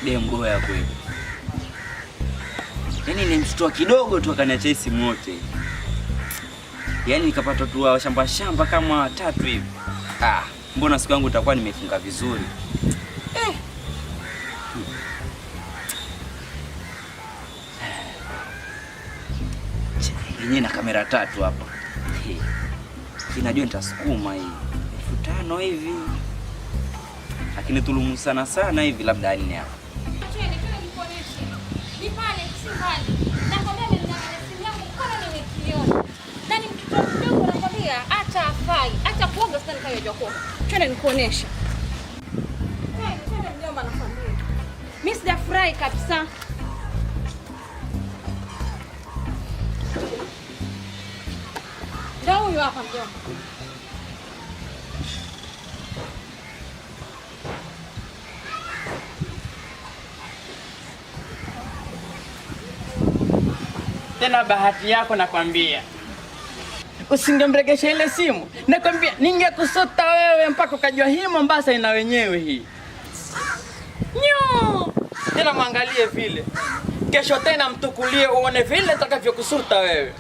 Demboya kweli. Yaani nilimshtua kidogo tu akaniacha simu yote. Yaani nikapata tu wa shamba kama 3 hivi. Mbona siku yangu itakuwa nimefunga vizuri. Yenyewe na kamera 3 hapa. Inajua nitasukuma hii 5,000 hivi. Lakini tulumu sana hivi labda 4 hapa. Ni pale kisivani. Nakwambia nimeangalia simu yangu kama nimekiona. Na ni mtoto mdogo nakwambia hata afai. Hata kuoga sasa nikayojua kuoga. Twende nikuonesha. Twende mjomba nakwambia. Mimi sijafurahi kabisa. Ndio huyu hapa mjomba. Tena bahati yako nakwambia. Usingemregesha ile simu. Nakwambia ningekusuta wewe mpaka ukajua hii Mombasa ina wenyewe hii. Nyo! Tena mwangalie vile. Kesho tena mtukulie uone vile atakavyokusuta wewe.